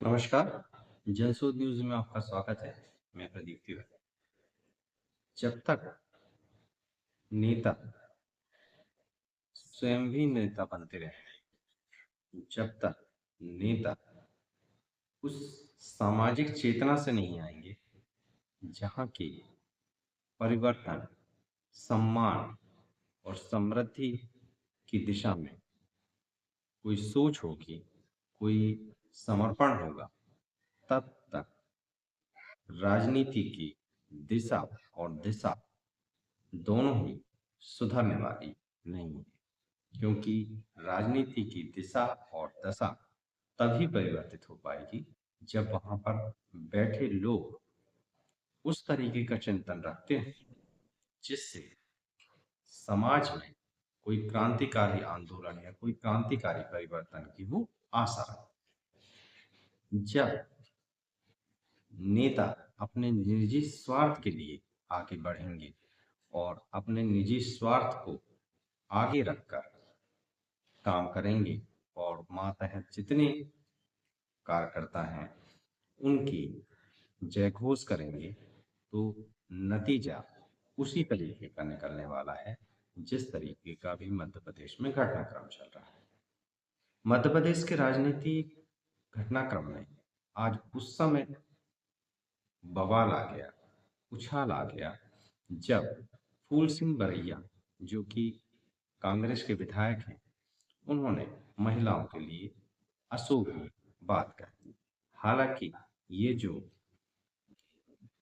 नमस्कार। जनशोध न्यूज में आपका स्वागत है। मैं प्रदीप तिवारी। जब तक नेता स्वयं भी नेता बनते रहे, जब तक नेता उस सामाजिक चेतना से नहीं आएंगे जहाँ की परिवर्तन, सम्मान और समृद्धि की दिशा में कोई सोच होगी, कोई समर्पण होगा, तब तक राजनीति की दिशा और दिशा दोनों ही सुधरने वाली नहीं है। क्योंकि राजनीति की दिशा और दशा तभी परिवर्तित हो पाएगी जब वहां पर बैठे लोग उस तरीके का चिंतन रखते हैं जिससे समाज में कोई क्रांतिकारी आंदोलन या कोई क्रांतिकारी परिवर्तन की वो आशा रहे। जब नेता अपने निजी स्वार्थ के लिए आगे बढ़ेंगे और अपने निजी स्वार्थ को आगे रखकर काम करेंगे और मातहत जितने कार्यकर्ता हैं उनकी जयघोष करेंगे, तो नतीजा उसी तरीके का निकलने वाला है जिस तरीके का भी मध्य प्रदेश में घटनाक्रम चल रहा है। मध्य प्रदेश के राजनीतिक घटनाक्रम में आज उस समय बवाल आ गया, उछाल आ गया, जब फूल सिंह बरैया, जो कि कांग्रेस के विधायक हैं, उन्होंने महिलाओं के लिए अशोभनीय बात कह दी। हालांकि ये जो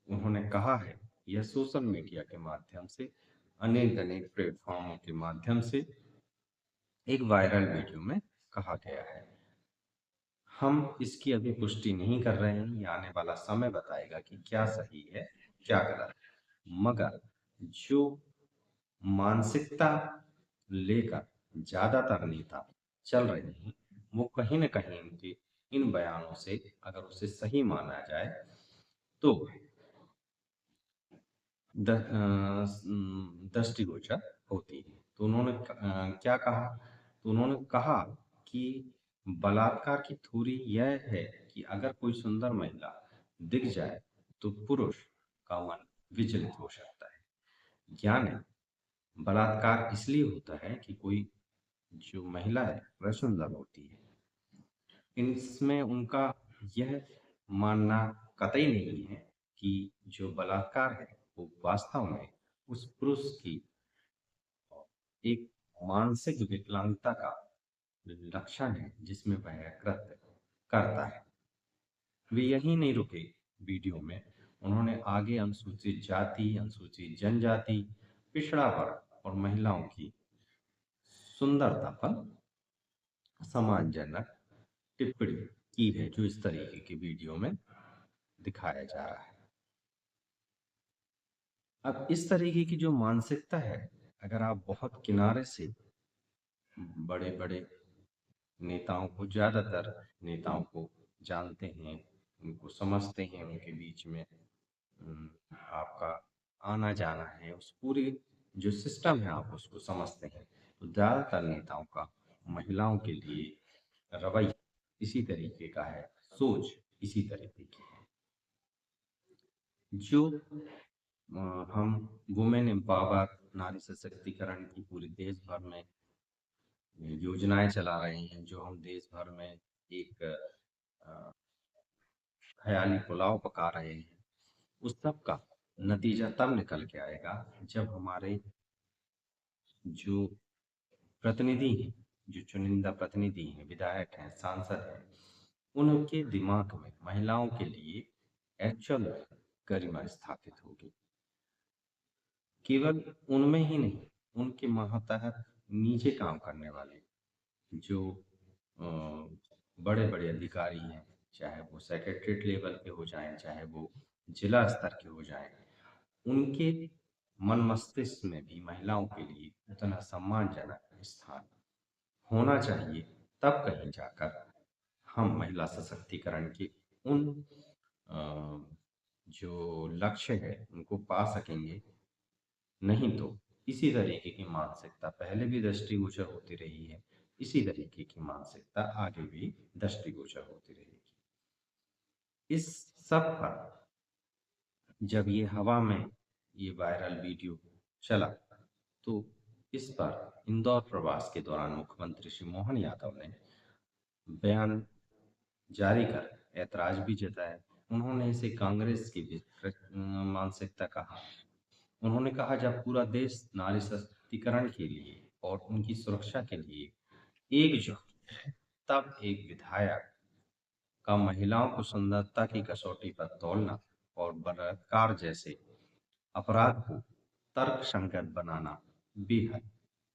उन्होंने कहा है, यह सोशल मीडिया के माध्यम से, अनेक अनेक प्लेटफॉर्मों के माध्यम से एक वायरल वीडियो में कहा गया है। हम इसकी अभी पुष्टि नहीं कर रहे हैं, ये आने वाला समय बताएगा कि क्या सही है क्या गलत है। मगर जो मानसिकता लेकर ज्यादातर नेता चल रहे हैं, वो कहीं न कहीं इनके इन बयानों से अगर उसे सही माना जाए तो दृष्टिगोचर होती है। तो उन्होंने क्या कहा? तो उन्होंने कहा कि बलात्कार की थ्योरी यह है कि अगर कोई सुंदर महिला दिख जाए तो पुरुष का मन विचलित हो सकता है। यानी बलात्कार इसलिए होता है कि कोई जो महिला है वह सुंदर होती है। इसमें उनका यह मानना कतई नहीं है कि जो बलात्कार है वो वास्तव में उस पुरुष की एक मानसिक विकलांगता का लक्षण है जिसमें वह कृत्य करता है। वे यहीं नहीं रुके। वीडियो में उन्होंने आगे अनुसूचित जाति, अनुसूचित जनजाति, पिछड़ा वर्ग और महिलाओं की सुंदरता पर सम्मानजनक टिप्पणी की है, जो इस तरीके की वीडियो में दिखाया जा रहा है। अब इस तरीके की जो मानसिकता है, अगर आप बहुत किनारे से बड़े बड़े नेताओं को, ज्यादातर नेताओं को जानते हैं, उनको समझते हैं, उनके बीच में आपका आना जाना है, उस पूरी जो सिस्टम है आप उसको समझते हैं, तो ज्यादातर नेताओं का महिलाओं के लिए रवैया इसी तरीके का है, सोच इसी तरीके की है। जो हम वुमेन एम्पावर, नारी सशक्तिकरण की पूरे देश भर में योजनाएं चला रहे हैं, जो हम देश भर में एक अ, ख्याली पुलाव पका रहे हैं, उस सब का नतीजा तब निकल के आएगा जब हमारे जो प्रतिनिधि हैं, जो चुनिंदा प्रतिनिधि हैं, विधायक हैं, सांसद हैं, उनके दिमाग में महिलाओं के लिए एक्चुअल गरिमा स्थापित होगी। केवल उनमें ही नहीं, उनके मातहत नीचे काम करने वाले जो बड़े बड़े अधिकारी हैं, चाहे वो सेक्रेटरीट लेवल के हो जाएं, चाहे वो जिला स्तर के हो जाएं, उनके मन मस्तिष्क में भी महिलाओं के लिए उतना सम्मानजनक स्थान होना चाहिए। तब कहीं जाकर हम महिला सशक्तिकरण के उन अ, जो लक्ष्य है उनको पा सकेंगे। नहीं तो इसी तरीके की मानसिकता पहले भी दृष्टिगोचर होती रही है, इसी तरीके की मानसिकता आगे भी दृष्टिगोचर होती रहेगी। इस सब पर जब ये हवा में ये वायरल वीडियो चला, तो इस पर इंदौर प्रवास के दौरान मुख्यमंत्री श्री मोहन यादव ने बयान जारी कर ऐतराज भी जताया। उन्होंने इसे कांग्रेस की मानसिकता कहा। उन्होंने कहा, जब पूरा देश नारी सशक्तिकरण के लिए और उनकी सुरक्षा के लिए एकजुट है, तब एक विधायक का महिलाओं को सुंदरता की कसौटी पर तौलना और बलात्कार जैसे अपराध को तर्कसंगत बनाना बेहद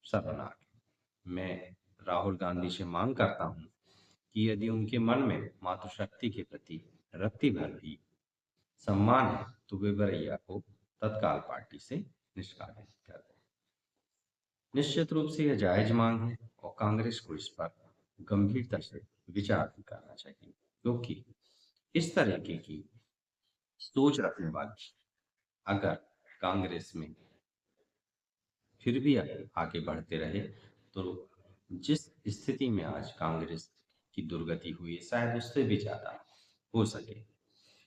शर्मनाक है। मैं राहुल गांधी से मांग करता हूं कि यदि उनके मन में मातृशक्ति के प्रति रत्ती भर भी सम्मान है, तो वे वरैया को तत्काल पार्टी से निष्कासित कर दें। निश्चित रूप से यह जायज मांग है और कांग्रेस को इस पर गंभीरता से विचार भी करना चाहिए, क्योंकि इस तरीके की सोच रखने वाले अगर कांग्रेस में फिर भी आगे बढ़ते रहे, तो जिस स्थिति में आज कांग्रेस की दुर्गति हुई है, शायद उससे भी ज्यादा हो सके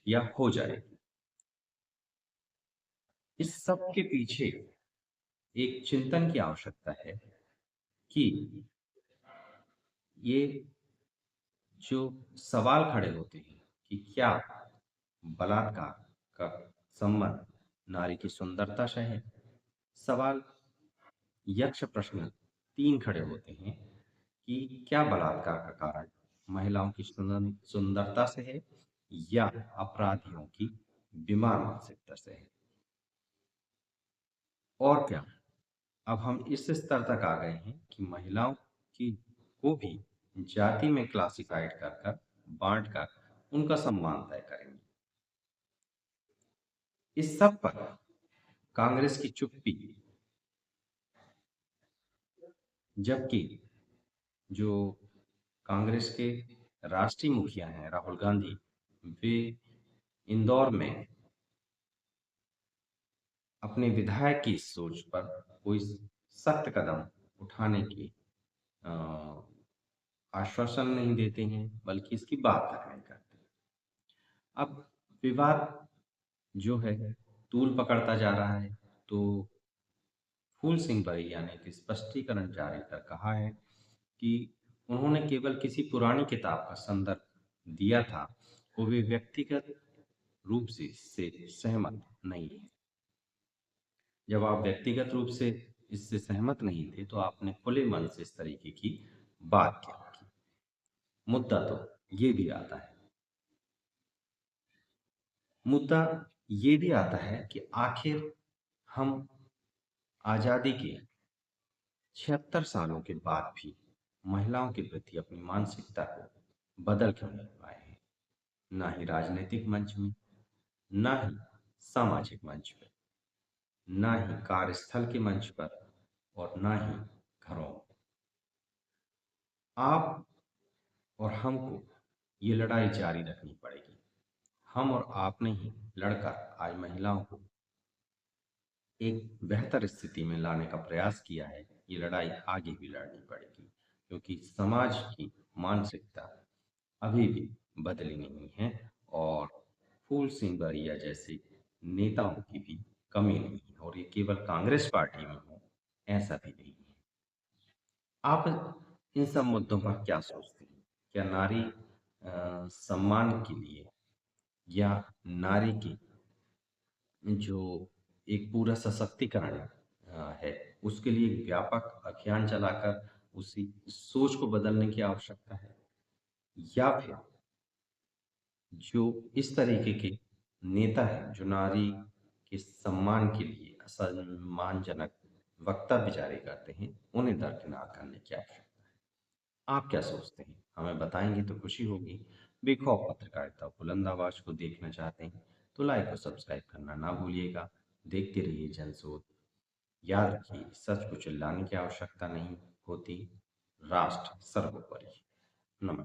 या हो जाए। इस सब के पीछे एक चिंतन की आवश्यकता है कि ये जो सवाल खड़े होते हैं कि क्या बलात्कार का संबंध नारी की सुंदरता से है। सवाल यक्ष प्रश्न 3 खड़े होते हैं कि क्या बलात्कार का कारण महिलाओं की सुंदरता से है या अपराधियों की बीमार मानसिकता से है, और क्या अब हम इस स्तर तक आ गए हैं कि महिलाओं की को भी जाति में क्लासिफाइड कर कर बांट कर उनका सम्मान तय करेंगे। इस सब पर कांग्रेस की चुप्पी, जबकि जो कांग्रेस के राष्ट्रीय मुखिया हैं राहुल गांधी, वे इंदौर में अपने विधायक की सोच पर कोई सख्त कदम उठाने की अ, आश्वासन नहीं देते हैं, बल्कि इसकी बात तक नहीं करते। अब विवाद जो है तूल पकड़ता जा रहा है, तो फूल सिंह बरैया ने एक स्पष्टीकरण जारी कर कहा है कि उन्होंने केवल किसी पुरानी किताब का संदर्भ दिया था, वो वे व्यक्तिगत रूप से इससे सहमत नहीं है। जब आप व्यक्तिगत रूप से इससे सहमत नहीं थे, तो आपने खुले मन से इस तरीके की बात क्यों की। मुद्दा तो ये भी आता है, मुद्दा ये भी आता है कि आखिर हम आजादी के 76 सालों के बाद भी महिलाओं के प्रति अपनी मानसिकता को बदल क्यों नहीं पाए हैं। ना ही राजनीतिक मंच में, ना ही सामाजिक मंच पर, ना ही कार्यस्थल के मंच पर, और ना ही घरों में। आप और हमको ये लड़ाई जारी रखनी पड़ेगी। हम और आपने ही लड़कर आज महिलाओं को एक बेहतर स्थिति में लाने का प्रयास किया है। ये लड़ाई आगे भी लड़नी पड़ेगी, क्योंकि समाज की मानसिकता अभी भी बदली नहीं है, और फूल सिंह बरैया जैसे नेताओं की भी कमी नहीं है, और ये केवल कांग्रेस पार्टी में हो ऐसा भी नहीं है। आप इन सब मुद्दों पर क्या सोचते हैं? क्या नारी सम्मान के लिए या नारी की जो एक पूरा सशक्तिकरण है, उसके लिए एक व्यापक अभियान चलाकर उसी सोच को बदलने की आवश्यकता है, या फिर जो इस तरीके के नेता हैं जो नारी के सम्मान के लिए असम्मानजनक वक्तव्य जारी करते हैं, उन्हें दरकिनार करने की आवश्यकता है। आप क्या सोचते हैं? हमें बताएंगे तो खुशी होगी। बिग खौफ पत्रकारिता बुलंद आवाज को देखना चाहते हैं तो लाइक और सब्सक्राइब करना ना भूलिएगा। देखते रहिए जनसोच। याद रखिए, सच को चिल्लाने की आवश्यकता नहीं होती, राष्ट्र सर्वोपरि। नमस्कार।